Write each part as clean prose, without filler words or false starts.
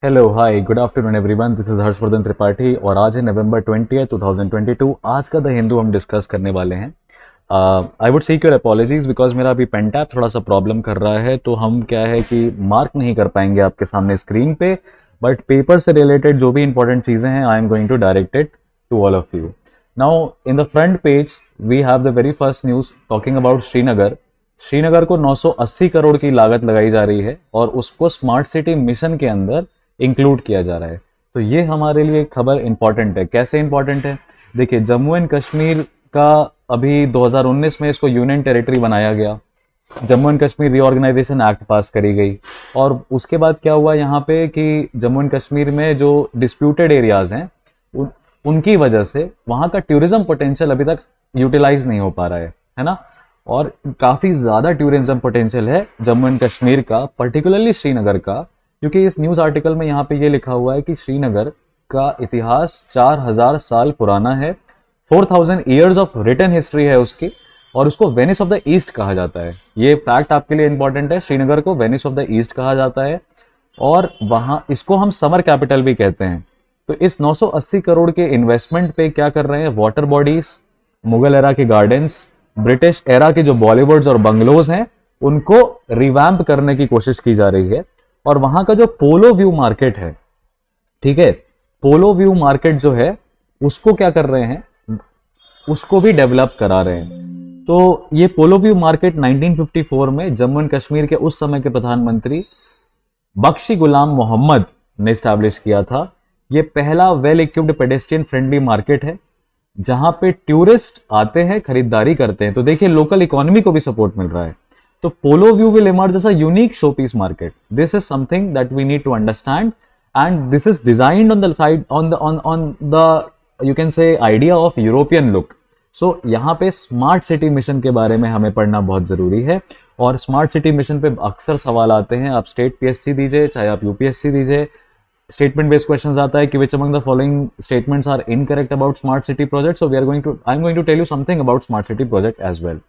Hello hi good afternoon everyone, this is Harshvardhan Tripathi और आज है नवंबर 20 2022। आज का द हिंदू हम डिस्कस करने वाले हैं। I would seek your apologies because मेरा अभी पेन टैप थोड़ा सा प्रॉब्लम कर रहा है, तो हम क्या है कि मार्क नहीं कर पाएंगे आपके सामने स्क्रीन पे, बट पेपर से रिलेटेड जो भी इंपॉर्टेंट चीज़ें हैं I am going to direct it to all of you. Now in the front page we have the very first news talking about Srinagar. Srinagar को 980 करोड़ की लागत लगाई जा रही है और उसको स्मार्ट सिटी मिशन के अंदर इंक्लूड किया जा रहा है। तो ये हमारे लिए खबर इंपॉर्टेंट है। कैसे इंपॉर्टेंट है? देखिए, जम्मू एंड कश्मीर का अभी 2019 में इसको यूनियन टेरिटरी बनाया गया, Jammu and Kashmir reorganisation act pass करी गई और उसके बाद क्या हुआ यहाँ पे कि जम्मू एंड कश्मीर में जो डिस्प्यूटेड एरियाज हैं उनकी वजह से वहाँ का टूरिज्म पोटेंशियल अभी तक यूटिलाइज नहीं हो पा रहा है ना। और काफ़ी ज़्यादा टूरिज्म पोटेंशियल है जम्मू एंड कश्मीर का, पर्टिकुलरली श्रीनगर का, क्योंकि इस न्यूज़ आर्टिकल में यहाँ पे ये लिखा हुआ है कि श्रीनगर का इतिहास 4000 साल पुराना है, 4000 ईयर्स ऑफ रिटन हिस्ट्री है उसकी, और उसको वेनिस ऑफ द ईस्ट कहा जाता है। ये फैक्ट आपके लिए इंपॉर्टेंट है, श्रीनगर को वेनिस ऑफ द ईस्ट कहा जाता है और वहाँ इसको हम समर कैपिटल भी कहते हैं। तो इस 980 करोड़ के इन्वेस्टमेंट पे क्या कर रहे हैं? वाटर बॉडीज, मुगल एरा के गार्डन्स, ब्रिटिश एरा के जो बॉलीवुड्स और बंगलोज हैं उनको रिवैम्प करने की कोशिश की जा रही है। और वहां का जो पोलो व्यू मार्केट है, ठीक है, पोलो व्यू मार्केट जो है उसको क्या कर रहे हैं? उसको भी डेवलप करा रहे हैं। तो ये पोलो व्यू मार्केट 1954 में जम्मू एंड कश्मीर के उस समय के प्रधानमंत्री बख्शी गुलाम मोहम्मद ने स्टैब्लिश किया था। ये पहला well equipped pedestrian friendly market है जहां पे टूरिस्ट आते हैं, खरीदारी करते हैं। तो देखिए, लोकल इकोनॉमी को भी सपोर्ट मिल रहा है। तो पोलो view will emerge as a unique showpiece market. This is something that we need to understand, and this is designed on the side on the you can say idea of European look. So यहाँ पे smart city mission के बारे में हमें पढ़ना बहुत जरूरी है और स्मार्ट सिटी मिशन पे अक्सर सवाल आते हैं। आप स्टेट पीएससी दीजिए चाहे आप यूपीएससी दीजिए, स्टेटमेंट बेस्ड क्वेश्चंस आता है कि which among the following statements are incorrect about smart city project. So I'm going to tell you something about smart city project as well.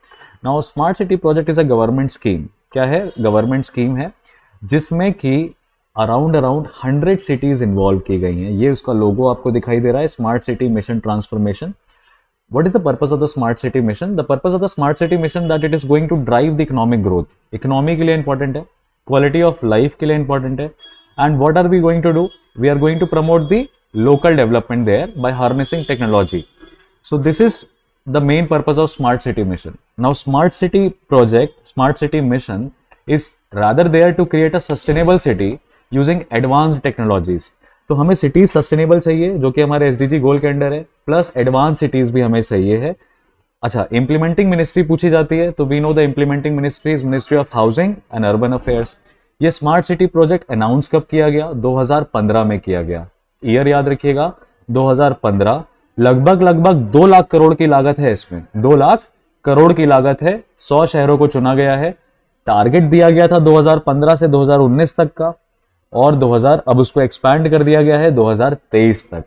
Now smart city project is a government scheme. क्या है? Government scheme है जिसमें कि around 100 cities involve की गई हैं। ये उसका लोगो आपको दिखाई दे रहा है, smart city mission transformation. What is the purpose of the smart city mission? The purpose of the smart city mission that it is going to drive the economic growth. Economy के लिए इंपॉर्टेंट है, quality of life के लिए important है, and what are we going to do? We are going to promote the local development thereby harnessing technology. So this is the main purpose of smart city mission. Now smart city project, smart city mission is rather there to create a sustainable city using advanced technologies. तो हमें cities sustainable चाहिए जो कि हमारे SDG गोल के under है, plus advance cities भी हमें चाहिए है। अच्छा, इंप्लीमेंटिंग मिनिस्ट्री पूछी जाती है तो we know the implementing ministry is ministry of housing and urban affairs. ये स्मार्ट सिटी प्रोजेक्ट अनाउंस कब किया गया? 2015 में किया गया। ईयर याद रखिएगा, 2015। लगभग 2 लाख करोड़ की लागत है इसमें, 2 लाख करोड़ की लागत है। 100 शहरों को चुना गया है। टारगेट दिया गया था 2015 से 2019 तक का, और 2000 अब उसको एक्सपैंड कर दिया गया है 2023 तक।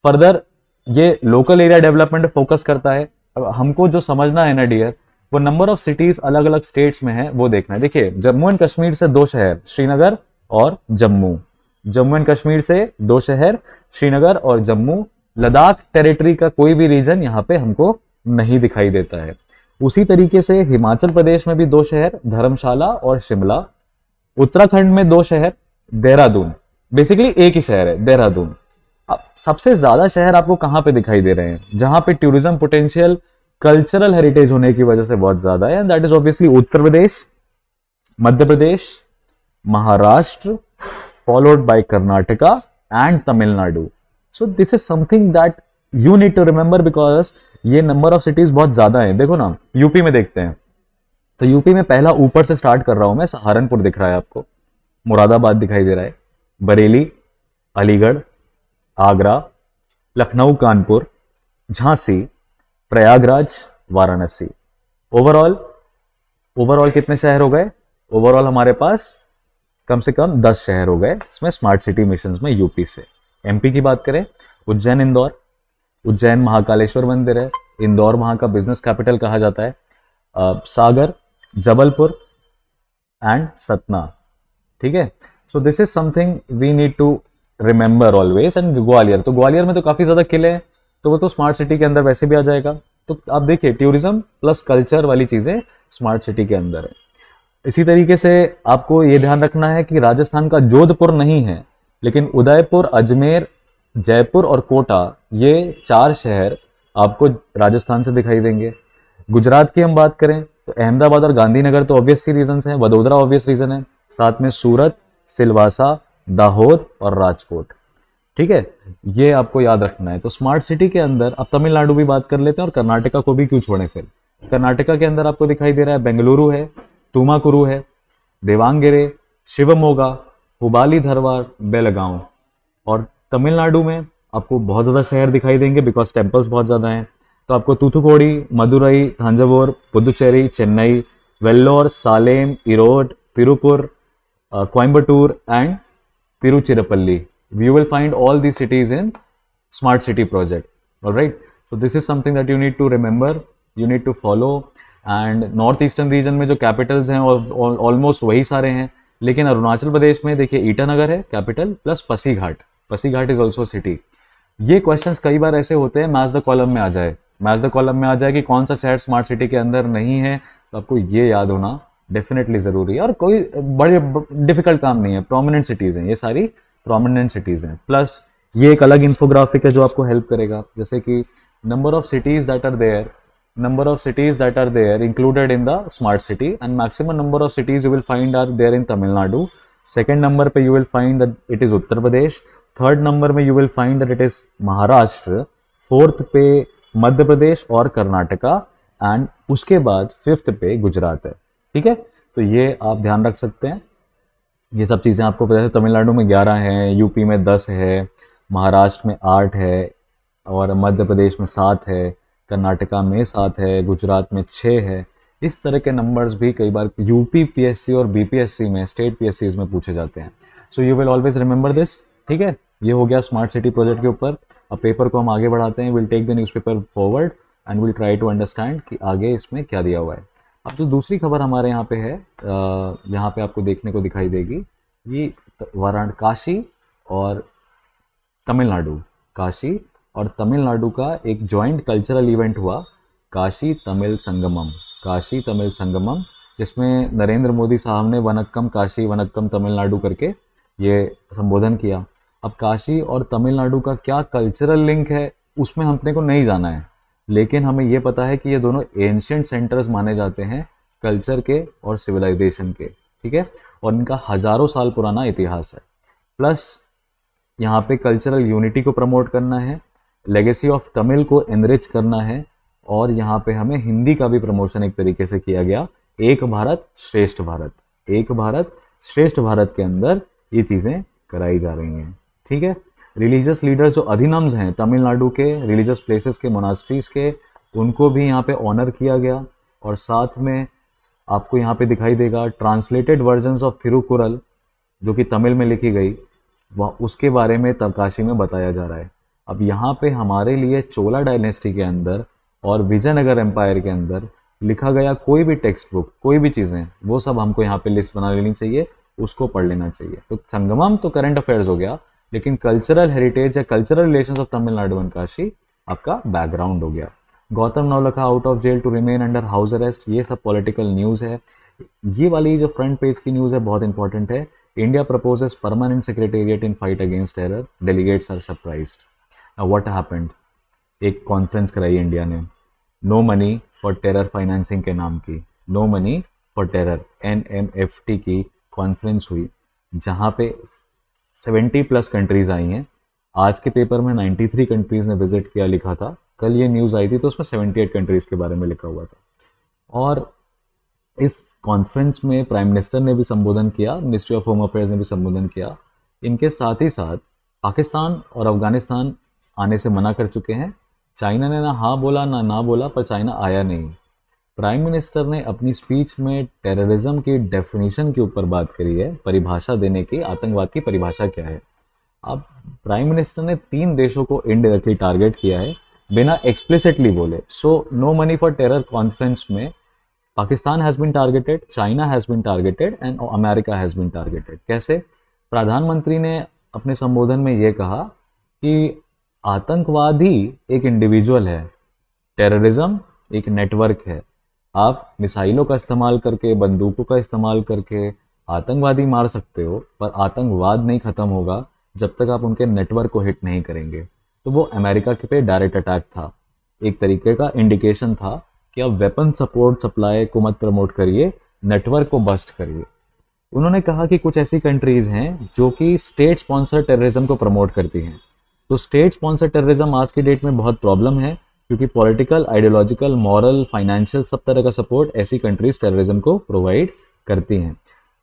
फर्दर ये लोकल एरिया डेवलपमेंट फोकस करता है। अब हमको जो समझना है ना डियर, वो नंबर ऑफ सिटीज अलग अलग स्टेट्स में है वो देखना है। देखिए, जम्मू एंड कश्मीर से 2 शहर, श्रीनगर और जम्मू। जम्मू एंड कश्मीर से 2 शहर, श्रीनगर और जम्मू। लद्दाख टेरिटरी का कोई भी रीजन यहाँ पे हमको नहीं दिखाई देता है। उसी तरीके से हिमाचल प्रदेश में भी 2 शहर, धर्मशाला और शिमला। उत्तराखंड में 2 शहर, देहरादून। बेसिकली एक ही शहर है, देहरादून। अब सबसे ज्यादा शहर आपको कहाँ पे दिखाई दे रहे हैं जहां पे टूरिज्म पोटेंशियल, कल्चरल हेरिटेज होने की वजह से बहुत ज्यादा है, and that is obviously Uttar Pradesh, Madhya Pradesh, Maharashtra, followed by Karnataka and Tamil Nadu. So this is something that you need to remember because ये नंबर ऑफ सिटीज बहुत ज्यादा है। देखो ना, यूपी में देखते हैं तो यूपी में पहला ऊपर से स्टार्ट कर रहा हूं मैं, सहारनपुर दिख रहा है आपको, मुरादाबाद दिखाई दे रहा है, बरेली, अलीगढ़, आगरा, लखनऊ, कानपुर, झांसी, प्रयागराज, वाराणसी। ओवरऑल कितने शहर हो गए? ओवरऑल हमारे पास कम से कम 10 शहर हो गए इसमें स्मार्ट सिटी मिशन में यूपी से। एमपी की बात करें, उज्जैन, इंदौर। उज्जैन महाकालेश्वर मंदिर है, इंदौर वहाँ का बिजनेस कैपिटल कहा जाता है। सागर, जबलपुर एंड सतना। ठीक है, so this is something we need to remember always. And Gwalior, तो ग्वालियर में तो काफ़ी ज़्यादा किले हैं, तो वो तो स्मार्ट सिटी के अंदर वैसे भी आ जाएगा। तो आप देखिए टूरिज्म प्लस कल्चर वाली चीज़ें स्मार्ट सिटी के अंदर है। इसी तरीके से आपको ये ध्यान रखना है कि राजस्थान का जोधपुर नहीं है, लेकिन उदयपुर, अजमेर, जयपुर और कोटा, ये 4 शहर आपको राजस्थान से दिखाई देंगे। गुजरात की हम बात करें तो अहमदाबाद और गांधीनगर तो ऑब्वियस सी रीजन है, वडोदरा ऑब्वियस रीजन है, साथ में सूरत, सिलवासा, दाहोद और राजकोट। ठीक है, ये आपको याद रखना है। तो स्मार्ट सिटी के अंदर अब तमिलनाडु भी बात कर लेते हैं, और कर्नाटका को भी क्यों छोड़ें फिर। कर्नाटका के अंदर आपको दिखाई दे रहा है बेंगलुरु है, तुमाकुरु है, देवांगेरे, शिवमोगा, हुबाली धारवाड़, बेलगांव। और तमिलनाडु में आपको बहुत ज़्यादा शहर दिखाई देंगे बिकॉज टेम्पल्स बहुत ज़्यादा हैं। तो आपको Thoothukudi, Madurai, Thanjavur, Puducherry, Chennai, Vellore, Salem, Erode, Tiruppur, Coimbatore and Tiruchirappalli. You will find all these cities in smart city project. All right, so this is something that you need to remember, you need to follow. And north eastern region में जो Capitals हैं almost वही सारे हैं, लेकिन अरुणाचल प्रदेश में देखिए ईटानगर है capital plus Pasighat. Pasighat is also city. ये क्वेश्चंस कई बार ऐसे होते हैं मैच द कॉलम में आ जाए, मैच द कॉलम में आ जाए कि कौन सा शहर स्मार्ट सिटी के अंदर नहीं है, तो आपको ये याद होना डेफिनेटली ज़रूरी है. और कोई बड़े डिफिकल्ट काम नहीं है, प्रोमिनेंट सिटीज़ हैं ये सारी, प्रोमिनेंट सिटीज़ हैं. प्लस ये एक अलग इन्फोग्राफिक है जो आपको हेल्प करेगा, जैसे कि number of cities that are there included in the smart city, and maximum number of cities you will find are there in Tamil Nadu. Second number पे you will find that it is Uttar Pradesh. Third number में you will find that it is Maharashtra. Fourth पे मध्य प्रदेश और Karnataka, and उसके बाद fifth पे गुजरात है. ठीक है, तो ये आप ध्यान रख सकते हैं. ये सब चीज़ें आपको पता है. तमिलनाडु में 11 हैं, यूपी में 10 है, महाराष्ट्र में 8 है, और मध्य प्रदेश में 7 है, कर्नाटका में 7 है, गुजरात में 6 है. इस तरह के नंबर्स भी कई बार यूपी पीएससी और बीपीएससी में, स्टेट पीएससीज में पूछे जाते हैं. So you will always remember this. ठीक है, ये हो गया स्मार्ट सिटी प्रोजेक्ट के ऊपर. अब पेपर को हम आगे बढ़ाते हैं. Will take the newspaper forward and will try to understand कि आगे इसमें क्या दिया हुआ है. अब जो दूसरी खबर हमारे यहाँ पे है, यहाँ पे आपको देखने को दिखाई देगी, ये वाराणसी, काशी और तमिलनाडु, काशी और तमिलनाडु का एक जॉइंट कल्चरल इवेंट हुआ, काशी तमिल संगमम. काशी तमिल संगमम, जिसमें नरेंद्र मोदी साहब ने वनक्कम काशी वनक्कम तमिलनाडु करके ये संबोधन किया. अब काशी और तमिलनाडु का क्या कल्चरल लिंक है उसमें हमने को नहीं जाना है, लेकिन हमें ये पता है कि ये दोनों एंशियंट सेंटर्स माने जाते हैं कल्चर के और सिविलाइजेशन के. ठीक है, और इनका हज़ारों साल पुराना इतिहास है. प्लस यहाँ पे कल्चरल यूनिटी को प्रमोट करना है, लेगेसी ऑफ तमिल को एनरिच करना है, और यहाँ पे हमें हिंदी का भी प्रमोशन एक तरीके से किया गया. एक भारत श्रेष्ठ भारत, एक भारत श्रेष्ठ भारत के अंदर ये चीज़ें कराई जा रही हैं. ठीक है, रिलीजियस लीडर्स जो अधिनम्स हैं तमिलनाडु के, रिलीजियस प्लेसेस के, मोनास्ट्रीज के, उनको भी यहाँ पे ऑनर किया गया. और साथ में आपको यहाँ पे दिखाई देगा ट्रांसलेटेड वर्जन्स ऑफ थिरुकुरल जो कि तमिल में लिखी गई, वह उसके बारे में काशी में बताया जा रहा है. अब यहाँ पे हमारे लिए चोला डायनेस्टी के अंदर और विजयनगर एम्पायर के अंदर लिखा गया कोई भी टेक्स्ट बुक, कोई भी चीज़ें, वो सब हमको यहाँ पे लिस्ट बना लेनी चाहिए, उसको पढ़ लेना चाहिए. तो संगमम तो करंट अफेयर्स हो गया, लेकिन कल्चरल हेरिटेज या cultural relations of Tamil Nadu and Kashi आपका बैकग्राउंड हो गया. Gautam Navlakha out of jail to remain under house arrest, ये सब पॉलिटिकल न्यूज़ है. ये वाली जो फ्रंट पेज की न्यूज़ है बहुत इंपॉर्टेंट है. India proposes permanent secretariat in fight against terror, delegates are surprised. What happened, एक कॉन्फ्रेंस कराई इंडिया ने, no money for terror financing के नाम की, no money for terror NMFT की कॉन्फ्रेंस हुई, जहाँ पे 70+ कंट्रीज़ आई हैं. आज के पेपर में 93 कंट्रीज़ ने विजिट किया लिखा था, कल ये न्यूज़ आई थी तो उसमें 78 कंट्रीज़ के बारे में लिखा हुआ था. और इस कॉन्फ्रेंस में प्राइम मिनिस्टर ने भी संबोधन किया, मिनिस्ट्री ऑफ होम अफेयर्स ने भी संबोधन किया. इनके साथ ही साथ पाकिस्तान और अफगानिस्तान आने से मना कर चुके हैं. चाइना ने ना हाँ बोला ना बोला, पर चाइना आया नहीं. प्राइम मिनिस्टर ने अपनी स्पीच में टेररिज्म की डेफिनेशन के ऊपर बात करी है, परिभाषा देने की, आतंकवाद की परिभाषा क्या है. अब प्राइम मिनिस्टर ने 3 देशों को इनडायरेक्टली टारगेट किया है बिना एक्सप्लिसिटली बोले. So no money for terror conference में Pakistan has been targeted, China has been targeted and America has been targeted. कैसे, प्रधानमंत्री ने अपने संबोधन में ये कहा कि आतंकवाद ही एक इंडिविजुअल है, टेररिज्म एक नेटवर्क है। आप मिसाइलों का इस्तेमाल करके, बंदूकों का इस्तेमाल करके आतंकवादी मार सकते हो, पर आतंकवाद नहीं ख़त्म होगा जब तक आप उनके नेटवर्क को हिट नहीं करेंगे। तो वो अमेरिका के पे डायरेक्ट अटैक था, एक तरीके का इंडिकेशन था कि आप वेपन सपोर्ट सप्लाई को मत प्रमोट करिए, नेटवर्क को बस्ट करिए। उन्होंने कहा कि कुछ ऐसी कंट्रीज़ हैं जो कि स्टेट स्पॉन्सर टेररिज्म को प्रमोट करती हैं। तो स्टेट स्पॉन्सर टेररिज्म आज की डेट में बहुत प्रॉब्लम है, क्योंकि पॉलिटिकल, आइडियोलॉजिकल, मॉरल, फाइनेंशियल सब तरह का सपोर्ट ऐसी कंट्रीज टेररिज्म को प्रोवाइड करती हैं।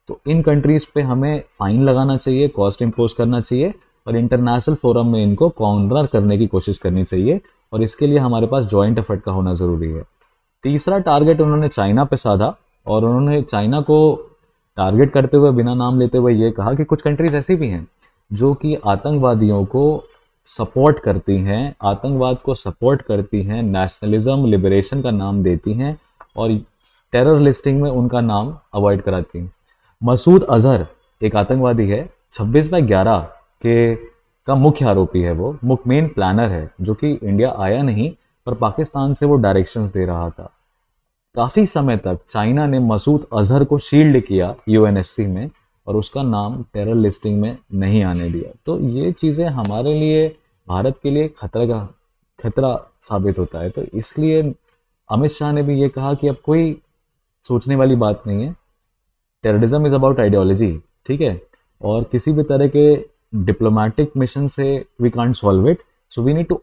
तो इन कंट्रीज़ पे हमें फ़ाइन लगाना चाहिए, कॉस्ट इम्पोज करना चाहिए, और इंटरनेशनल फोरम में इनको काउंटर करने की कोशिश करनी चाहिए, और इसके लिए हमारे पास जॉइंट एफर्ट का होना ज़रूरी है। तीसरा टारगेट उन्होंने चाइना पे साधा, और उन्होंने चाइना को टारगेट करते हुए, बिना नाम लेते हुए, ये कहा कि कुछ कंट्रीज ऐसी भी हैं जो कि आतंकवादियों को सपोर्ट करती हैं, आतंकवाद को सपोर्ट करती हैं, नेशनलिज्म, लिबरेशन का नाम देती हैं, और टेरर लिस्टिंग में उनका नाम अवॉइड कराती हैं। मसूद अजहर एक आतंकवादी है, 26/11 के का मुख्य आरोपी है, वो मुख्य मेन प्लानर है, जो कि इंडिया आया नहीं, पर पाकिस्तान से वो डायरेक्शंस दे रहा था। काफ़ी समय तक चाइना ने मसूद अजहर को शील्ड किया यूएनएससी में, और उसका नाम टेरर लिस्टिंग में नहीं आने दिया। तो ये चीज़ें हमारे लिए, भारत के लिए खतरा साबित होता है। तो इसलिए अमित शाह ने भी ये कहा कि अब कोई सोचने वाली बात नहीं है, टेररिज्म इज़ अबाउट आइडियोलॉजी, ठीक है, और किसी भी तरह के डिप्लोमेटिक मिशन से we can't solve it, so we need to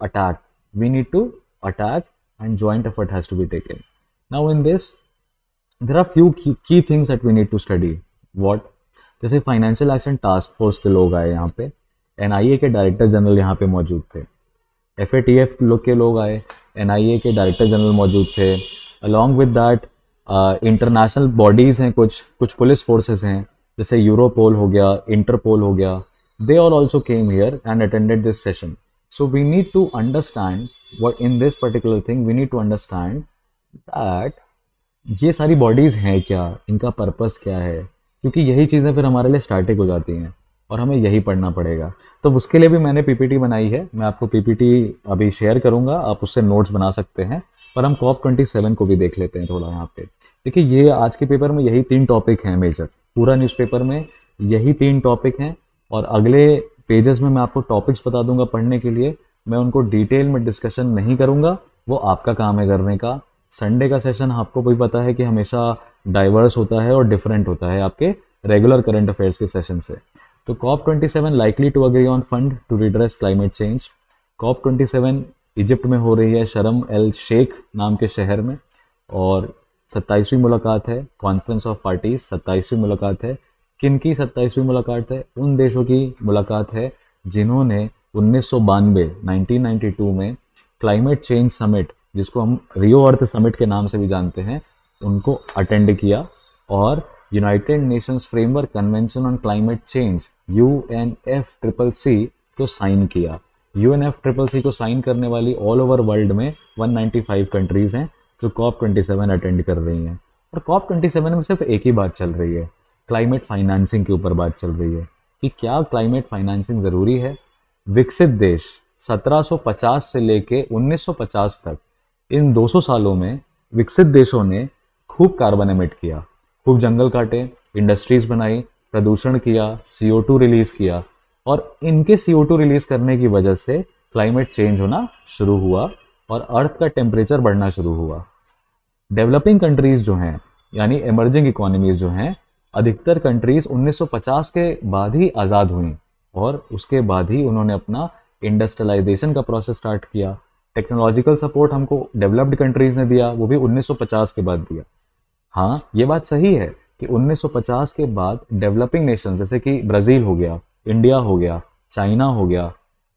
attack and joint effort has to be taken. Now in this there are few key things that we need to study. What? जैसे financial action task force के लोग आए यहाँ पे, NIA के director general यहाँ पे मौजूद थे, एफएटीएफ के लोग आए, एनआईए के डायरेक्टर जनरल मौजूद थे, along with that international bodies हैं, कुछ पुलिस फोर्सेस हैं, जैसे यूरोपोल हो गया, इंटरपोल हो गया, they all also came here and attended this session. So we need to understand what in this particular thing, we need to understand that ये सारी बॉडीज़ हैं क्या, इनका पर्पस क्या है, क्योंकि यही चीज़ें फिर हमारे लिए स्टार्टिंग हो जाती हैं और हमें यही पढ़ना पड़ेगा। तो उसके लिए भी मैंने पीपीटी बनाई है, मैं आपको पीपीटी अभी शेयर करूंगा, आप उससे नोट्स बना सकते हैं। पर हम COP27 को भी देख लेते हैं थोड़ा यहाँ पे। देखिए, ये आज के पेपर में यही 3 टॉपिक हैं मेजर, पूरा न्यूज़पेपर में यही 3 टॉपिक हैं, और अगले पेजेस में मैं आपको टॉपिक्स बता दूंगा पढ़ने के लिए। मैं उनको डिटेल में डिस्कशन नहीं करूँगा, वो आपका काम है करने का। संडे का सेशन आपको भी पता है कि हमेशा डाइवर्स होता है और डिफरेंट होता है आपके रेगुलर करंट अफेयर्स के सेशन से। तो COP27 likely to agree on fund to redress climate change. COP27 Egypt में हो रही है, शर्म एल शेख नाम के शहर में, और 27वीं मुलाकात है, कॉन्फ्रेंस ऑफ पार्टीज 27वीं मुलाकात है। किन की 27वीं मुलाकात है? उन देशों की मुलाकात है जिन्होंने 1992 में क्लाइमेट चेंज समिट, जिसको हम रियो अर्थ समिट के नाम से भी जानते हैं, उनको अटेंड किया, और United Nations framework convention on climate change UNFCCC को साइन किया। UNFCCC को साइन करने वाली ऑल ओवर वर्ल्ड में 195 कंट्रीज़ हैं जो COP27 अटेंड कर रही हैं। और COP27 में सिर्फ एक ही बात चल रही है, क्लाइमेट फाइनेंसिंग के ऊपर बात चल रही है कि क्या क्लाइमेट फाइनेंसिंग ज़रूरी है। विकसित देश 1750 से लेके 1950 तक, इन 200 सालों में विकसित देशों ने खूब कार्बन एमिट किया, खूब जंगल काटे, इंडस्ट्रीज बनाई, प्रदूषण किया, CO2 रिलीज़ किया, और इनके CO2 रिलीज़ करने की वजह से क्लाइमेट चेंज होना शुरू हुआ और अर्थ का टेम्परेचर बढ़ना शुरू हुआ। डेवलपिंग कंट्रीज़ जो हैं, यानी एमर्जिंग इकोनॉमीज़ जो हैं, अधिकतर कंट्रीज़ 1950 के बाद ही आज़ाद हुई, और उसके बाद ही उन्होंने अपना इंडस्ट्रियलाइजेशन का प्रोसेस स्टार्ट किया। टेक्नोलॉजिकल सपोर्ट हमको डेवलप्ड कंट्रीज़ ने दिया, वो भी 1950 के बाद दिया। हाँ, ये बात सही है कि 1950 के बाद डेवलपिंग नेशंस जैसे कि ब्राज़ील हो गया, इंडिया हो गया, चाइना हो गया,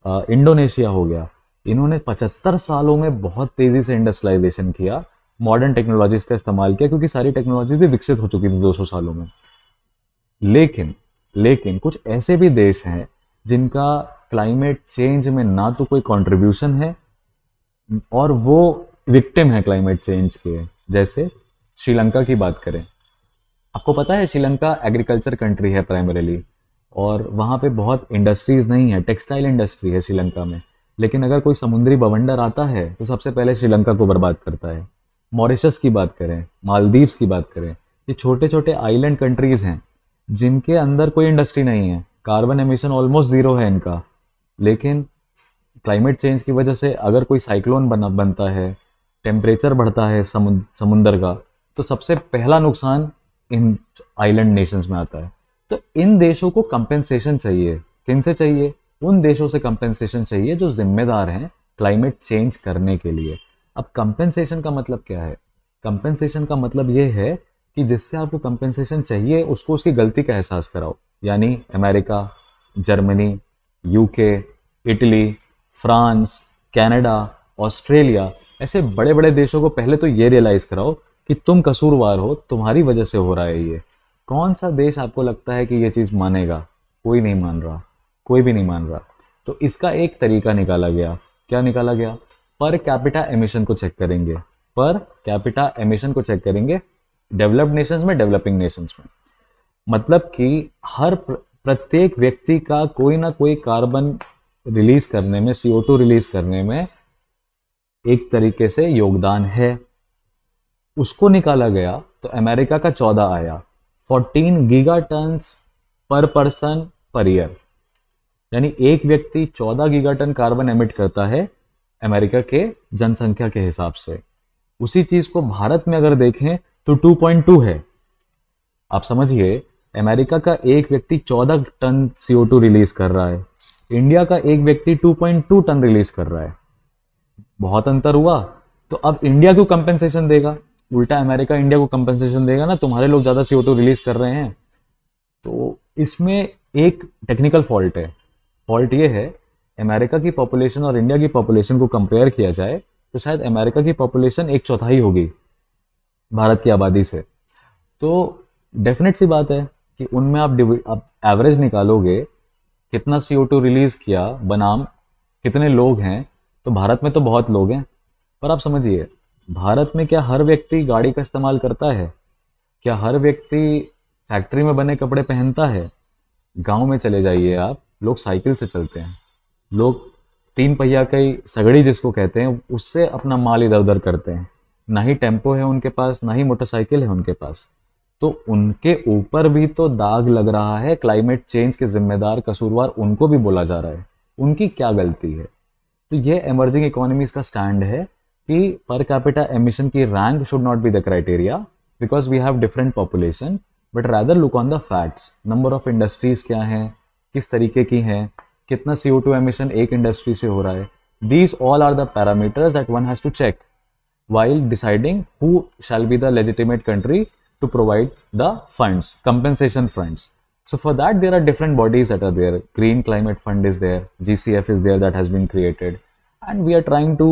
इंडोनेशिया हो गया, इन्होंने 75 सालों में बहुत तेज़ी से इंडस्ट्रियलाइजेशन किया, मॉडर्न टेक्नोलॉजीज़ का इस्तेमाल किया, क्योंकि सारी टेक्नोलॉजीज भी विकसित हो चुकी थी 200 सालों में। लेकिन कुछ ऐसे भी देश हैं जिनका क्लाइमेट चेंज में ना तो कोई कंट्रीब्यूशन है, और वो विक्टिम है क्लाइमेट चेंज के। जैसे श्रीलंका की बात करें, आपको पता है श्रीलंका एग्रीकल्चर कंट्री है प्राइमरीली, और वहाँ पे बहुत इंडस्ट्रीज़ नहीं है, टेक्सटाइल इंडस्ट्री है श्रीलंका में, लेकिन अगर कोई समुद्री बवंडर आता है तो सबसे पहले श्रीलंका को बर्बाद करता है। मॉरिशस की बात करें, मालदीव्स की बात करें, ये छोटे छोटे आइलैंड कंट्रीज़ हैं जिनके अंदर कोई इंडस्ट्री नहीं है, कार्बन एमिशन ऑलमोस्ट ज़ीरो है इनका, लेकिन क्लाइमेट चेंज की वजह से अगर कोई साइक्लोन बनता है, टेम्परेचर बढ़ता है समुंदर का, तो सबसे पहला नुकसान इन आइलैंड नेशंस में आता है। तो इन देशों को कंपेंसेशन चाहिए। किन से चाहिए? उन देशों से कंपेंसेशन चाहिए जो जिम्मेदार हैं क्लाइमेट चेंज करने के लिए। अब कंपेंसेशन का मतलब क्या है? कंपेंसेशन का मतलब ये है कि जिससे आपको कंपेंसेशन चाहिए उसको उसकी गलती का एहसास कराओ। यानी America, Germany, UK, Italy, France, Canada, Australia, ऐसे बड़े बड़े देशों को पहले तो ये रियलाइज़ कराओ कि तुम कसूरवार हो, तुम्हारी वजह से हो रहा है ये। कौन सा देश आपको लगता है कि ये चीज़ मानेगा? कोई नहीं मान रहा, कोई भी नहीं मान रहा। तो इसका एक तरीका निकाला गया। क्या निकाला गया? पर कैपिटा एमिशन को चेक करेंगे। पर कैपिटा एमिशन को चेक करेंगे डेवलप्ड नेशंस में, डेवलपिंग नेशंस में। मतलब कि हर प्रत्येक व्यक्ति का कोई ना कोई कार्बन रिलीज करने में, CO2 रिलीज करने में एक तरीके से योगदान है। उसको निकाला गया तो अमेरिका का 14 आया, 14 गीगाटन्स पर पर्सन पर ईयर। यानी एक व्यक्ति 14 गीगाटन कार्बन एमिट करता है अमेरिका के जनसंख्या के हिसाब से। उसी चीज को भारत में अगर देखें तो 2.2 है। आप समझिए, अमेरिका का एक व्यक्ति 14 टन CO2 रिलीज कर रहा है, इंडिया का एक व्यक्ति 2.2 टन रिलीज कर रहा है। बहुत अंतर हुआ। तो अब इंडिया क्यों कंपेंसेशन देगा? उल्टा अमेरिका इंडिया को कंपेंसेशन देगा ना, तुम्हारे लोग ज्यादा CO2 रिलीज कर रहे हैं। तो इसमें एक टेक्निकल फॉल्ट है। फॉल्ट ये है, अमेरिका की पॉपुलेशन और इंडिया की पॉपुलेशन को कंपेयर किया जाए तो शायद अमेरिका की पॉपुलेशन 1/4 होगी भारत की आबादी से। तो डेफिनेट सी बात है कि उनमें आप एवरेज निकालोगे कितना CO2 रिलीज किया बनाम कितने लोग हैं, तो भारत में तो बहुत लोग हैं। पर आप समझिए, भारत में क्या हर व्यक्ति गाड़ी का इस्तेमाल करता है? क्या हर व्यक्ति फैक्ट्री में बने कपड़े पहनता है? गांव में चले जाइए आप, लोग साइकिल से चलते हैं, लोग 3 पहिया की सगड़ी जिसको कहते हैं उससे अपना माल इधर उधर करते हैं। ना ही टेम्पो है उनके पास, ना ही मोटरसाइकिल है उनके पास। तो उनके ऊपर भी तो दाग लग रहा है। क्लाइमेट चेंज के जिम्मेदार, कसूरवार उनको भी बोला जा रहा है। उनकी क्या गलती है? तो ये इमर्जिंग इकोनॉमीज का स्टैंड है कि पर कैपिटा एमिशन की rank should not be the criteria because we have different population, but rather look on the facts. Number of industries क्या हैं, किस तरीके की हैं, कितना CO2 एमिशन एक इंडस्ट्री से हो रहा है। These all are the parameters that one has to check while deciding who shall be the legitimate country to provide the funds, compensation funds. So for that there are different bodies that are there. Green Climate Fund is there, GCF is there that has been created, and we are trying to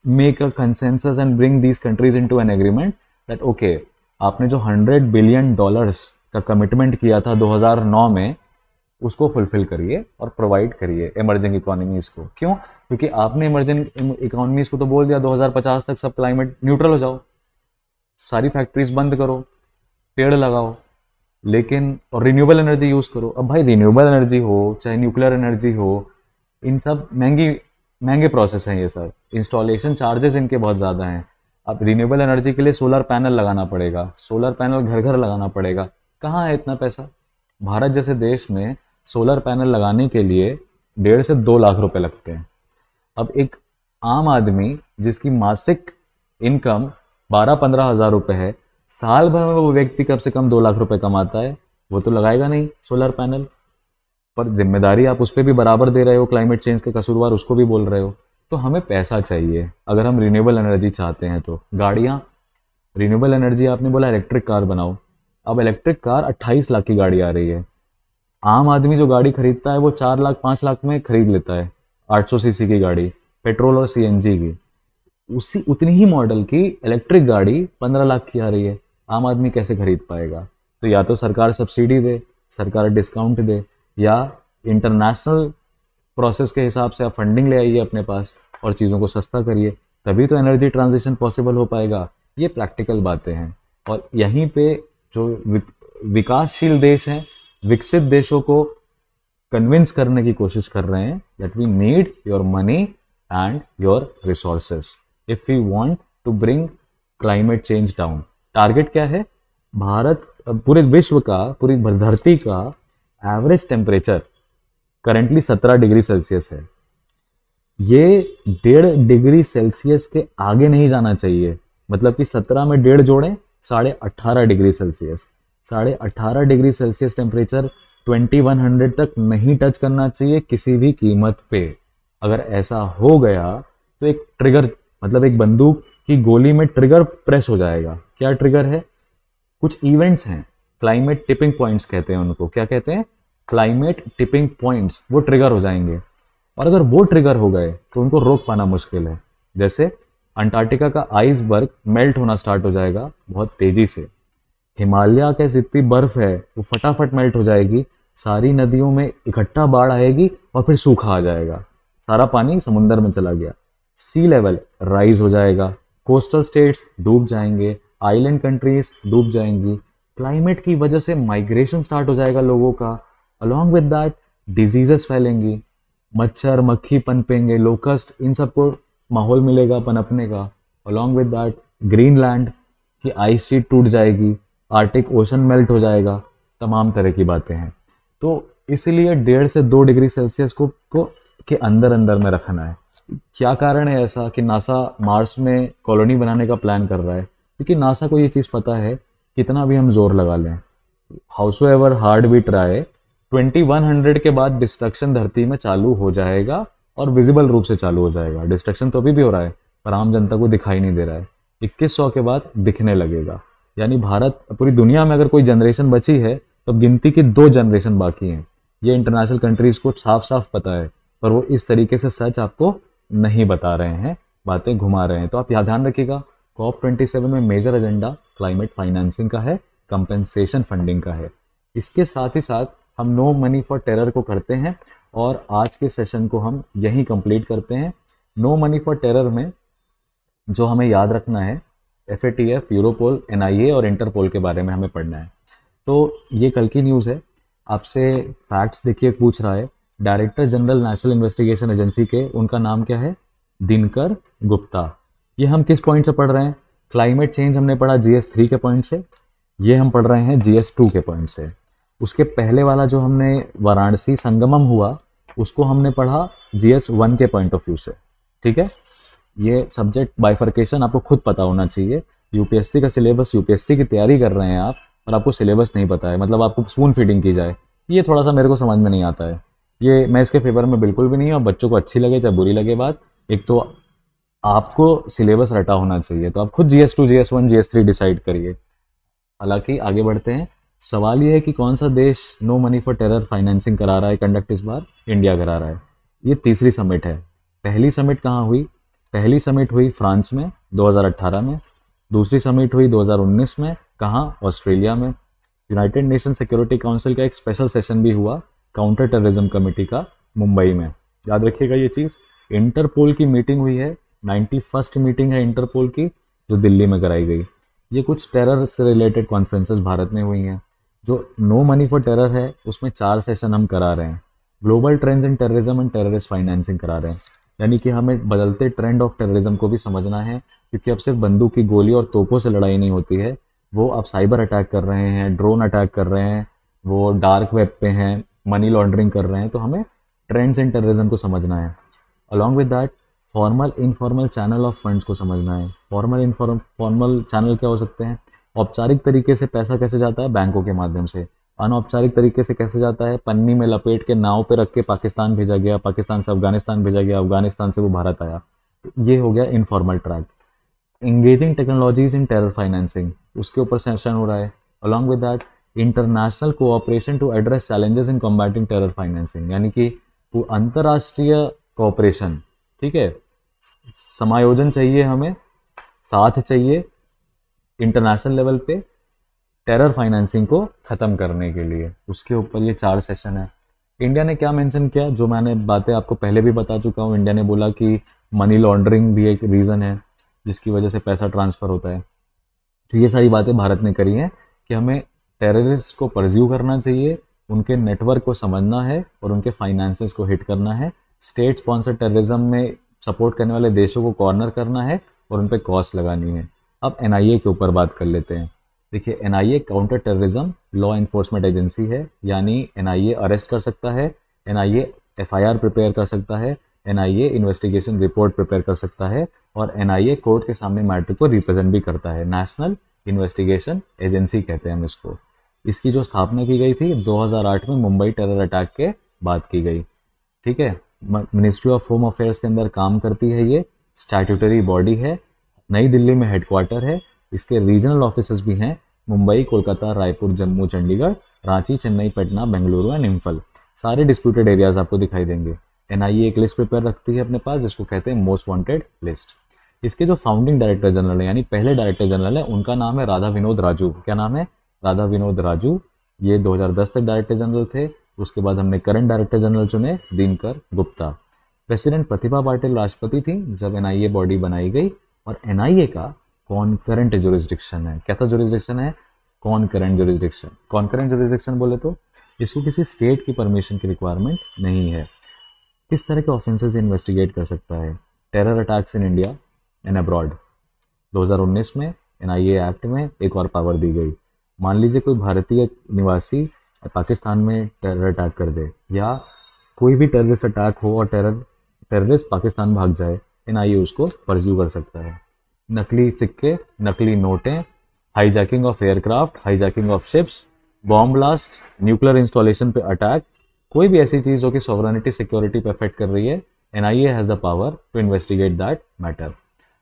make a consensus and bring these countries into an agreement that okay, आपने जो $100 billion का commitment किया था 2009 में, उसको fulfil करिए और provide करिए इमर्जिंग इकोनॉमीज को। क्यों? क्योंकि आपने इमर्जिंग इकोनॉमीज को तो बोल दिया 2050 तक सब क्लाइमेट न्यूट्रल हो जाओ, सारी फैक्ट्रीज बंद करो, पेड़ लगाओ, लेकिन और रिन्यूएबल एनर्जी यूज करो। अब भाई रिन्यूएबल एनर्जी हो चाहे न्यूक्लियर एनर्जी हो, इन सब महंगे प्रोसेस हैं। ये सब इंस्टॉलेशन चार्जेस इनके बहुत ज़्यादा हैं। अब रिन्यूएबल एनर्जी के लिए सोलर पैनल लगाना पड़ेगा, सोलर पैनल घर घर लगाना पड़ेगा। कहाँ है इतना पैसा? भारत जैसे देश में सोलर पैनल लगाने के लिए 1.5 से 2 लाख रुपए लगते हैं। अब एक आम आदमी जिसकी मासिक इनकम 12-15 हज़ार रुपए है, साल भर में वो व्यक्ति कम से कम 2 लाख रुपए कमाता है, वो तो लगाएगा नहीं सोलर पैनल। पर जिम्मेदारी आप उस पर भी बराबर दे रहे हो, क्लाइमेट चेंज के कसूरवार उसको भी बोल रहे हो। तो हमें पैसा चाहिए अगर हम रिन्यूएबल एनर्जी चाहते हैं। तो गाड़ियाँ, रिन्यूएबल एनर्जी आपने बोला इलेक्ट्रिक कार बनाओ। अब इलेक्ट्रिक कार 28 लाख की गाड़ी आ रही है। आम आदमी जो गाड़ी खरीदता है वो 4 लाख 5 लाख में खरीद लेता है 800 सीसी की गाड़ी, पेट्रोल और CNG की। उतनी ही मॉडल की इलेक्ट्रिक गाड़ी 15 लाख की आ रही है। आम आदमी कैसे खरीद पाएगा? तो या तो सरकार सब्सिडी दे, सरकार डिस्काउंट दे, या इंटरनेशनल प्रोसेस के हिसाब से आप फंडिंग ले आइए अपने पास और चीज़ों को सस्ता करिए, तभी तो एनर्जी ट्रांजिशन पॉसिबल हो पाएगा। ये प्रैक्टिकल बातें हैं। और यहीं पे जो विकासशील देश हैं विकसित देशों को कन्विंस करने की कोशिश कर रहे हैं that we need your money and your resources if we want to bring climate change down. Target क्या है? भारत, पूरे विश्व का, पूरी धरती का average temperature currently 17 degree Celsius है। ये 1.5 डिग्री सेल्सियस के आगे नहीं जाना चाहिए। मतलब कि 17 में 1.5 जोड़ें, 18.5 degree Celsius. 18.5 degree Celsius temperature 2100 तक नहीं टच करना चाहिए किसी भी कीमत पे। अगर ऐसा हो गया तो एक ट्रिगर, मतलब एक बंदूक की गोली में ट्रिगर प्रेस हो जाएगा। क्या ट्रिगर है? कुछ इवेंट्स हैं, क्लाइमेट टिपिंग पॉइंट्स कहते हैं उनको। क्या कहते हैं? Climate tipping points. वो ट्रिगर हो जाएंगे और अगर वो ट्रिगर हो गए तो उनको रोक पाना मुश्किल है। जैसे अंटार्कटिका का आइसबर्ग मेल्ट होना स्टार्ट हो जाएगा बहुत तेजी से। हिमालय के जितनी बर्फ है वो फटाफट मेल्ट हो जाएगी, सारी नदियों में इकट्ठा बाढ़ आएगी और फिर सूखा आ जाएगा, सारा पानी समुंदर में चला गया। सी लेवल राइज हो जाएगा, कोस्टल स्टेट्स डूब जाएंगे, आइलैंड कंट्रीज डूब जाएंगी। क्लाइमेट की वजह से माइग्रेशन स्टार्ट हो जाएगा लोगों का। अलॉन्ग विद दैट डिजीजेस फैलेंगी, मच्छर मक्खी पनपेंगे, लोकस्ट, इन सबको माहौल मिलेगा पनपने का। अलॉन्ग विद दैट ग्रीनलैंड की आइस शीट टूट जाएगी, आर्टिक ओशन मेल्ट हो जाएगा, तमाम तरह की बातें हैं। तो इसलिए 1.5 से 2 डिग्री सेल्सियस को के अंदर अंदर में रखना है। क्या कारण है ऐसा कि नासा मार्स में कॉलोनी बनाने का प्लान कर रहा है? क्योंकि नासा को ये चीज़ पता है, कितना भी हम जोर लगा लें, हाउसोएवर हार्ड वी ट्राई, 2100 के बाद डिस्ट्रक्शन धरती में चालू हो जाएगा और विजिबल रूप से चालू हो जाएगा। डिस्ट्रक्शन तो अभी भी हो रहा है पर आम जनता को दिखाई नहीं दे रहा है। 2100 के बाद दिखने लगेगा। यानी भारत, पूरी दुनिया में अगर कोई जनरेशन बची है तो गिनती की 2 जनरेशन बाकी हैं। ये इंटरनेशनल कंट्रीज को साफ साफ पता है, पर वो इस तरीके से सच आपको नहीं बता रहे हैं, बातें घुमा रहे हैं। तो आप ध्यान रखिएगा, COP27 में मेजर एजेंडा क्लाइमेट फाइनेंसिंग का है, कंपेंसेशन फंडिंग का है। इसके साथ ही साथ हम नो मनी फॉर टेरर को करते हैं और आज के सेशन को हम यहीं कंप्लीट करते हैं। नो मनी फॉर टेरर में जो हमें याद रखना है, FATF, यूरोपोल, NIA और इंटरपोल के बारे में हमें पढ़ना है। तो ये कल की न्यूज़ है। आपसे फैक्ट्स देखिए पूछ रहा है, director general national investigation agency के, उनका नाम क्या है? दिनकर गुप्ता। ये हम किस पॉइंट से पढ़ रहे हैं? क्लाइमेट चेंज हमने पढ़ा GS3 के पॉइंट से, ये हम पढ़ रहे हैं GS2 के पॉइंट से। उसके पहले वाला जो हमने वाराणसी संगमम हुआ, उसको हमने पढ़ा GS1 के पॉइंट ऑफ व्यू से। ठीक है, ये सब्जेक्ट बाइफर्केशन आपको खुद पता होना चाहिए। यूपीएससी का सिलेबस, यूपीएससी की तैयारी कर रहे हैं आप और आपको सिलेबस नहीं पता है, मतलब आपको स्पून फीडिंग की जाए, ये थोड़ा सा मेरे को समझ में नहीं आता है। ये मैं इसके फेवर में बिल्कुल भी नहीं हूँ। बच्चों को अच्छी लगे चाहे बुरी लगे बात, एक तो आपको सिलेबस रटा होना चाहिए। तो आप खुद GS2, GS1, GS3 डिसाइड करिए। हालांकि आगे बढ़ते हैं। सवाल ये है कि कौन सा देश no money for terror financing करा रहा है कंडक्ट इस बार? इंडिया करा रहा है। ये तीसरी समिट है। पहली समिट कहाँ हुई? पहली समिट हुई फ्रांस में 2018 में। दूसरी समिट हुई 2019 में। कहाँ? ऑस्ट्रेलिया में। यूनाइटेड नेशन सिक्योरिटी काउंसिल का एक स्पेशल सेशन भी हुआ काउंटर टेररिज्म कमेटी का, मुंबई में। याद रखिएगा ये चीज़। इंटरपोल की मीटिंग हुई है, 91st मीटिंग है इंटरपोल की, जो दिल्ली में कराई गई। ये कुछ टेरर से रिलेटेड कॉन्फ्रेंसेस भारत में हुई हैं। जो नो मनी फॉर टेरर है उसमें 4 सेशन हम करा रहे हैं। Global trends in terrorism and terrorist financing करा रहे हैं, यानी कि हमें बदलते ट्रेंड ऑफ टेररिज्म को भी समझना है। क्योंकि अब सिर्फ बंदूक की गोली और तोपों से लड़ाई नहीं होती है, वो अब साइबर अटैक कर रहे हैं, ड्रोन अटैक कर रहे हैं, वो डार्क वेब पे हैं, मनी लॉन्ड्रिंग कर रहे हैं। तो हमें ट्रेंड्स इन टेररिज्म को समझना है। Along with that formal informal channel of funds को समझना है। फॉर्मल चैनल क्या हो सकते हैं? औपचारिक तरीके से पैसा कैसे जाता है? बैंकों के माध्यम से। अनौपचारिक तरीके से कैसे जाता है? पन्नी में लपेट के नाव पे रख के पाकिस्तान भेजा गया, पाकिस्तान से अफगानिस्तान भेजा गया, अफगानिस्तान से वो भारत आया। तो ये हो गया informal track. Engaging technologies in terror financing, उसके ऊपर सेशन हो रहा है। Along with that international cooperation to address challenges in combating terror financing, यानी कि अंतर्राष्ट्रीय कोऑपरेशन। ठीक है, समायोजन चाहिए हमें, साथ चाहिए इंटरनेशनल लेवल पे टेरर फाइनेंसिंग को ख़त्म करने के लिए। उसके ऊपर ये 4 सेशन है। इंडिया ने क्या मेंशन किया? जो मैंने बातें आपको पहले भी बता चुका हूँ। इंडिया ने बोला कि मनी लॉन्ड्रिंग भी एक रीज़न है जिसकी वजह से पैसा ट्रांसफ़र होता है। तो ये सारी बातें भारत ने करी हैं कि हमें टेररिस्ट को परस्यू करना चाहिए, उनके नेटवर्क को समझना है और उनके फाइनेंसेस को हिट करना है, स्टेट स्पॉन्सर टेररिज्म में सपोर्ट करने वाले देशों को कॉर्नर करना है और उन पर कॉस्ट लगानी है। अब एनआईए के ऊपर बात कर लेते हैं। देखिए, NIA counter terrorism law enforcement agency है, यानी एनआईए अरेस्ट कर सकता है, एनआईए एफआईआर प्रिपेयर कर सकता है, एनआईए इन्वेस्टिगेशन रिपोर्ट प्रिपेयर कर सकता है और एनआईए कोर्ट के सामने मैटर को रिप्रेजेंट भी करता है। नेशनल इन्वेस्टिगेशन एजेंसी कहते हैं हम इसको। इसकी जो स्थापना की गई थी 2008 में मुंबई टेरर अटैक के बाद की गई। ठीक है, मिनिस्ट्री ऑफ होम अफेयर्स के अंदर काम करती है ये, स्टैट्यूटरी बॉडी है, नई दिल्ली में हेडक्वार्टर है, इसके रीजनल ऑफिसेज भी हैं मुंबई, कोलकाता, रायपुर, जम्मू, चंडीगढ़, रांची, चेन्नई, पटना, बेंगलुरु एंड इम्फल। सारे डिस्प्यूटेड एरियाज आपको दिखाई देंगे। एनआईए एक लिस्ट प्रिपेयर रखती है अपने पास जिसको कहते हैं मोस्ट वांटेड लिस्ट। इसके जो फाउंडिंग डायरेक्टर जनरल है, यानी पहले डायरेक्टर जनरल है, उनका नाम है राधा विनोद राजू। क्या नाम है? राधा विनोद राजू। ये 2010 तक डायरेक्टर जनरल थे। उसके बाद हमने करंट डायरेक्टर जनरल चुने, दिनकर गुप्ता। प्रेसिडेंट प्रतिभा पाटिल राष्ट्रपति थी जब एनआईए बॉडी बनाई गई। और एनआईए का कॉन्करेंट जुरिस्डिक्शन है। क्या था जुरिस्डिक्शन है? Concurrent jurisdiction. कॉन्करेंट जुरिस्डिक्शन बोले तो इसको किसी स्टेट की परमिशन की रिक्वायरमेंट नहीं है। किस तरह के ऑफेंसेस इन्वेस्टिगेट कर सकता है? Terror attacks in India and abroad. 2019 में एनआईए एक्ट में एक और पावर दी गई। मान लीजिए कोई भारतीय निवासी पाकिस्तान में टेरर अटैक कर दे या कोई भी टेररिस्ट अटैक हो और टेररिस्ट पाकिस्तान भाग जाए, एनआईए उसको परस्यू कर सकता है। नकली सिक्के, नकली नोटें, hijacking of aircraft, hijacking of ships, bomb blast, nuclear installation पे अटैक, कोई भी ऐसी चीज़ जो कि सॉवरेनिटी सिक्योरिटी पे अफेक्ट कर रही है, NIA has the power to investigate that matter.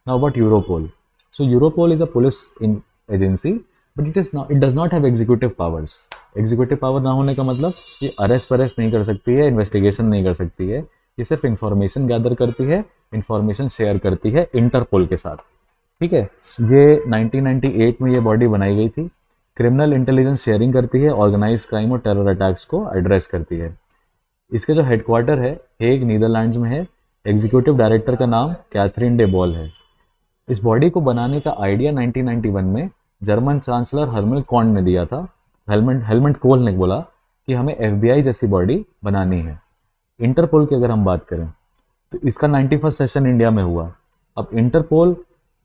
Now about Europol. So Europol is a police in agency but it does not have executive powers. Executive power ना होने का मतलब ये अरेस्ट वरेस्ट नहीं कर सकती है, इन्वेस्टिगेशन नहीं कर सकती है। ये सिर्फ इंफॉर्मेशन गैदर करती है, इंफॉर्मेशन शेयर करती है इंटरपोल के साथ। ठीक है, ये 1998 में ये बॉडी बनाई गई थी। क्रिमिनल इंटेलिजेंस शेयरिंग करती है, ऑर्गेनाइज क्राइम और टेरर अटैक्स को एड्रेस करती है। इसके जो हेडक्वार्टर है हेग नीदरलैंड्स में है। एग्जीक्यूटिव डायरेक्टर का नाम कैथरीन डे बॉल है। इस बॉडी को बनाने का आइडिया 1991 में जर्मन चांसलर हर्मल कॉन्ड ने दिया था। हेलमट कोल ने बोला कि हमें एफबीआई जैसी बॉडी बनानी है। इंटरपोल की अगर हम बात करें तो इसका 91st सेशन इंडिया में हुआ। अब इंटरपोल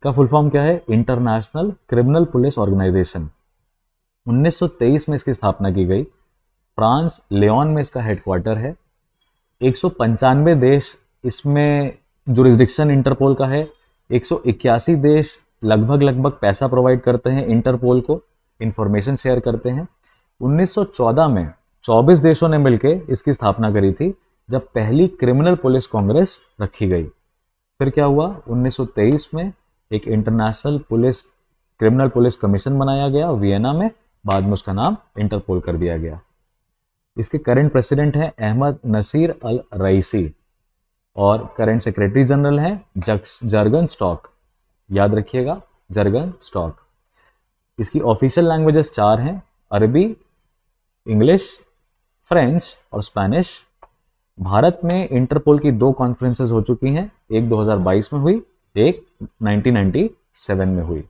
का फुल फॉर्म क्या है? International criminal police organisation. 1923 में इसकी स्थापना की गई। फ्रांस लियोन में इसका हेडक्वार्टर है। 195 देश इसमें जुरिस्डिक्शन इंटरपोल का है। 181 देश लगभग पैसा प्रोवाइड करते हैं इंटरपोल को, इंफॉर्मेशन शेयर करते हैं। 1914 में 24 देशों ने मिलकर इसकी स्थापना करी थी जब पहली क्रिमिनल पुलिस कांग्रेस रखी गई। फिर क्या हुआ? 1923 में एक international police criminal police commission बनाया गया वियना में। बाद में उसका नाम इंटरपोल कर दिया गया। इसके करंट प्रेसिडेंट हैं अहमद नसीर अल रईसी और करंट सेक्रेटरी जनरल हैं जर्गन स्टॉक। याद रखिएगा, जर्गन स्टॉक। इसकी ऑफिशियल लैंग्वेजेस 4 हैं, अरबी, इंग्लिश, फ्रेंच और स्पेनिश। भारत में इंटरपोल की 2 कॉन्फ्रेंसेस हो चुकी हैं, एक 2022 में हुई, एक 1997 में हुई।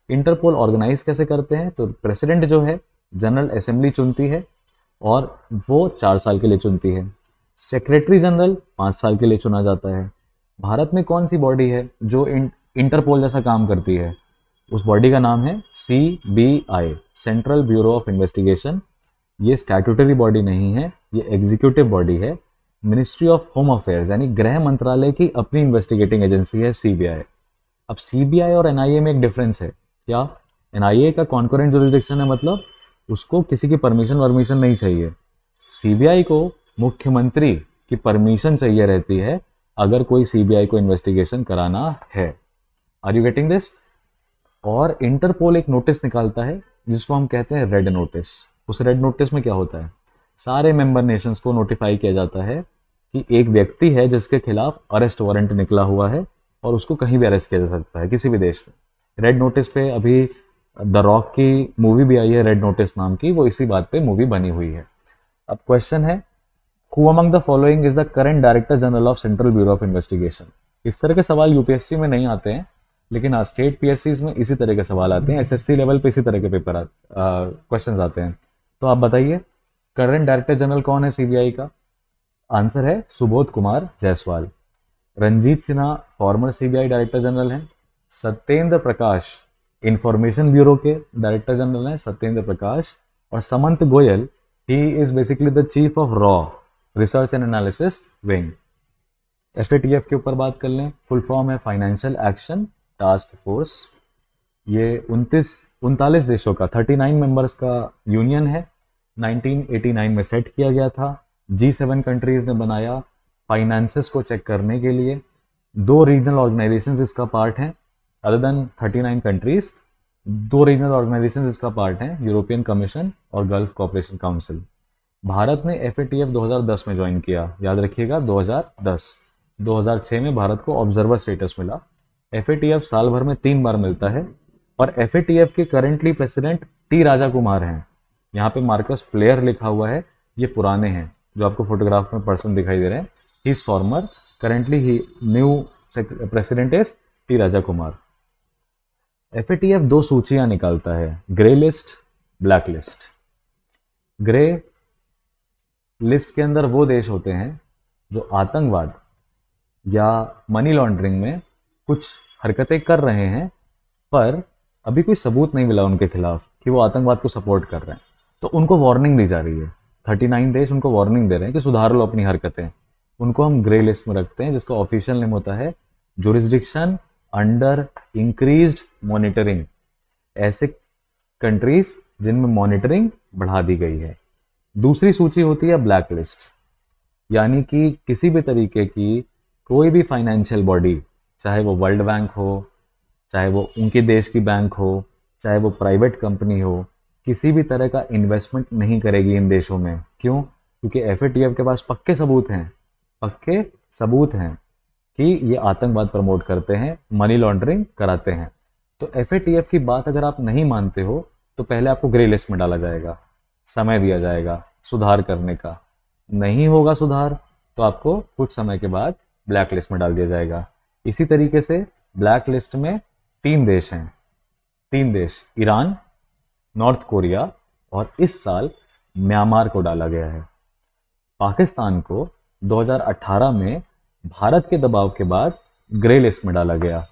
इंटरपोल ऑर्गेनाइज कैसे करते हैं? तो प्रेसिडेंट जो है जनरल असेंबली चुनती है और वो 4 साल के लिए चुनती है। सेक्रेटरी जनरल 5 साल के लिए चुना जाता है। भारत में कौन सी बॉडी है जो इंटरपोल जैसा काम करती है? उस बॉडी का नाम है CBI, central bureau of investigation. ये स्टैट्यूटरी बॉडी नहीं है, ये एग्जीक्यूटिव बॉडी है। मिनिस्ट्री ऑफ होम अफेयर्स यानी गृह मंत्रालय की अपनी इन्वेस्टिगेटिंग एजेंसी है CBI। अब CBI और NIA में एक डिफरेंस है। क्या? NIA का कॉन्करेंट जुरिस्डिक्शन है, मतलब उसको किसी की परमिशन नहीं चाहिए। CBI को मुख्यमंत्री की परमिशन चाहिए रहती है अगर कोई CBI को इन्वेस्टिगेशन कराना है। Are you getting this? और इंटरपोल एक नोटिस निकालता है जिसको हम कहते हैं रेड नोटिस। उस रेड नोटिस में क्या होता है? सारे मेंबर नेशंस को नोटिफाई किया जाता है कि एक व्यक्ति है जिसके खिलाफ अरेस्ट वारंट निकला हुआ है और उसको कहीं भी अरेस्ट किया जा सकता है किसी भी देश में। रेड नोटिस पे अभी द रॉक की मूवी भी आई है रेड नोटिस नाम की, वो इसी बात पे मूवी बनी हुई है। अब क्वेश्चन है, who among the following is the current director general of central bureau of investigation? इस तरह के सवाल यूपीएससी में नहीं आते हैं, लेकिन हाँ स्टेट PSCs में इसी तरह के सवाल आते हैं। SSC लेवल पे इसी तरह के पेपर क्वेश्चंस आते हैं। तो आप बताइए करंट डायरेक्टर जनरल कौन है सीबीआई का? आंसर है Subodh Kumar Jaiswal. Ranjeet Sinha former CBI director general हैं। सत्येंद्र प्रकाश इंफॉर्मेशन ब्यूरो के डायरेक्टर जनरल हैं, सत्येंद्र प्रकाश। और Samant Goel, he is basically the chief of रॉ research and analysis wing. FATF के ऊपर बात कर लें, फुल फॉर्म है फाइनेंशियल एक्शन टास्क फोर्स। ये 39 देशों का 39 मेंबर्स का यूनियन है। 1989 में सेट किया गया था। G7 कंट्रीज ने बनाया फाइनेंसेस को चेक करने के लिए। 2 रीजनल ऑर्गेनाइजेशंस इसका पार्ट हैं, other than 39 countries 2 regional organisations इसका पार्ट हैं, यूरोपियन कमीशन और गल्फ कोऑपरेशन काउंसिल। भारत ने एफएटीएफ 2010 में ज्वाइन किया, याद रखिएगा 2010। 2006 में भारत को ऑब्जर्वर स्टेटस मिला। एफएटीएफ साल भर में 3 बार मिलता है और एफएटीएफ के currently president T Raja Kumar हैं। यहाँ पे मार्कस प्लेयर लिखा हुआ है, ये पुराने हैं, जो आपको फोटोग्राफ में पर्सन दिखाई दे रहे हैं। He is farmer, currently he new president is T Raja Kumar. FATF 2 सूचियां निकालता है, grey list, black list. Grey list के अंदर वो देश होते हैं जो आतंकवाद या मनी लॉन्ड्रिंग में कुछ हरकतें कर रहे हैं, पर अभी कोई सबूत नहीं मिला उनके खिलाफ कि वो आतंकवाद को सपोर्ट कर रहे हैं, तो उनको वार्निंग दी जा रही है। 39 देश उनको वार्निंग दे रहे हैं कि सुधार लो अपनी हरकतें। उनको हम ग्रे लिस्ट में रखते हैं, जिसका ऑफिशियल नेम होता है जुरिस्डिक्शन अंडर इंक्रीज्ड मॉनिटरिंग। ऐसे कंट्रीज जिनमें मॉनिटरिंग बढ़ा दी गई है। दूसरी सूची होती है ब्लैक लिस्ट, यानी कि किसी भी तरीके की कोई भी फाइनेंशियल बॉडी, चाहे वो वर्ल्ड बैंक हो, चाहे वो उनके देश की बैंक हो, चाहे वो प्राइवेट कंपनी हो, किसी भी तरह का इन्वेस्टमेंट नहीं करेगी इन देशों में। क्यों? क्योंकि एफएटीएफ के पास पक्के सबूत हैं कि ये आतंकवाद प्रमोट करते हैं, मनी लॉन्ड्रिंग कराते हैं। तो एफएटीएफ की बात अगर आप नहीं मानते हो तो पहले आपको ग्रे लिस्ट में डाला जाएगा, समय दिया जाएगा सुधार करने का। नहीं होगा सुधार तो आपको कुछ समय के बाद ब्लैक लिस्ट में डाल दिया जाएगा। इसी तरीके से ब्लैक लिस्ट में 3 देश हैं, 3 देश, ईरान, नॉर्थ कोरिया और इस साल म्यांमार को डाला गया है। पाकिस्तान को 2018 में भारत के दबाव के बाद ग्रे लिस्ट में डाला गया,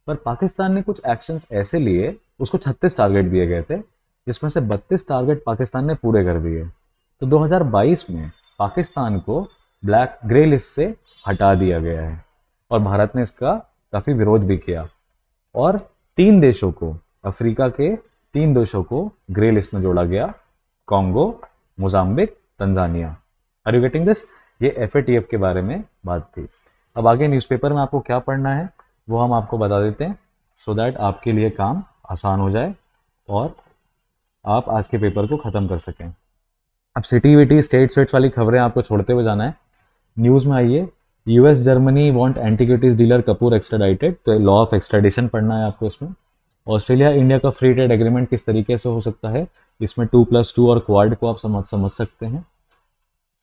पर पाकिस्तान ने कुछ एक्शंस ऐसे लिए, उसको 36 टारगेट दिए गए थे, जिसमें से 32 टारगेट पाकिस्तान ने पूरे कर दिए। तो 2022 में पाकिस्तान को ग्रे लिस्ट से हटा दिया गया है और भारत ने इसका काफ़ी विरोध भी किया। और 3 देशों को, अफ्रीका के 3 देशों को ग्रे लिस्ट में जोड़ा गया, Congo, Mozambique, Tanzania. Are you getting this? ये एफएटीएफ के बारे में बात थी। अब आगे न्यूज़पेपर में आपको क्या पढ़ना है वो हम आपको बता देते हैं, सो दैट आपके लिए काम आसान हो जाए और आप आज के पेपर को ख़त्म कर सकें। अब सिटी विटी स्टेट्स वेट्स वाली खबरें आपको छोड़ते हुए जाना है। न्यूज़ में आइए, US Germany want antiquities dealer Kapoor extradited, तो लॉ ऑफ एक्स्ट्राडिशन पढ़ना है आपको इसमें। ऑस्ट्रेलिया इंडिया का फ्री ट्रेड एग्रीमेंट किस तरीके से हो सकता है, इसमें 2+2 और क्वाड को आप समझ सकते हैं।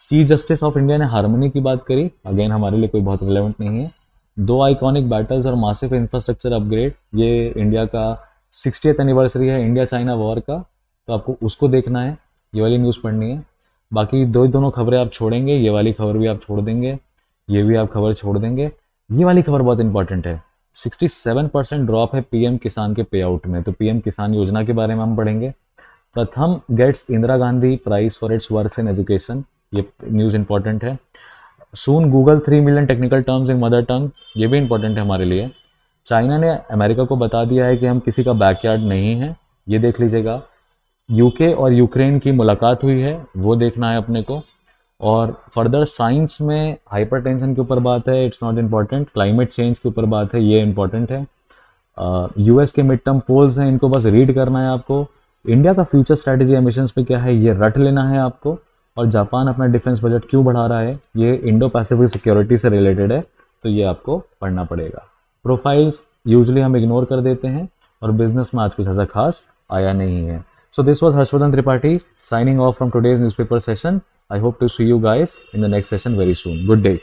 चीफ जस्टिस ऑफ इंडिया ने हार्मनी की बात करी, अगेन हमारे लिए कोई बहुत रिलेवेंट नहीं है। 2 आइकॉनिक बैटल्स और मासिव इंफ्रास्ट्रक्चर अपग्रेड, ये इंडिया का 60th एनिवर्सरी है इंडिया चाइना वॉर का, तो आपको उसको देखना है, ये वाली न्यूज़ पढ़नी है। बाकी दोनों खबरें आप छोड़ेंगे, ये वाली खबर भी आप छोड़ देंगे, ये भी आप खबर छोड़ देंगे। ये वाली खबर बहुत इंपॉर्टेंट है, 67% ड्रॉप है पीएम किसान के पे आउट में, तो पीएम किसान योजना के बारे में हम पढ़ेंगे। Pratham gets Indira Gandhi prize for its works in education, ये न्यूज़ इंपॉर्टेंट है। Soon Google 3 million technical terms in mother tongue, ये भी इंपॉर्टेंट है हमारे लिए। चाइना ने अमेरिका को बता दिया है कि हम किसी का बैकयार्ड नहीं है, ये देख लीजिएगा। यूके और यूक्रेन की मुलाकात हुई है, वो देखना है अपने को। और फर्दर साइंस में हाइपरटेंशन के ऊपर बात है, it's not important. Climate change के ऊपर बात है, ये इंपॉर्टेंट है। यूएस के मिड टर्म पोल्स हैं, इनको बस रीड करना है आपको। इंडिया का फ्यूचर स्ट्रैटेजी एमिशंस पे क्या है, ये रट लेना है आपको। और जापान अपना डिफेंस बजट क्यों बढ़ा रहा है, ये इंडो पैसिफिक सिक्योरिटी से रिलेटेड है, तो ये आपको पढ़ना पड़ेगा। प्रोफाइल्स यूजुअली हम इग्नोर कर देते हैं और बिजनेस में आज कुछ ऐसा खास आया नहीं है। So this was Harshvardhan Tripathi signing off from today's newspaper session. I hope to see you guys in the next session very soon. Good day.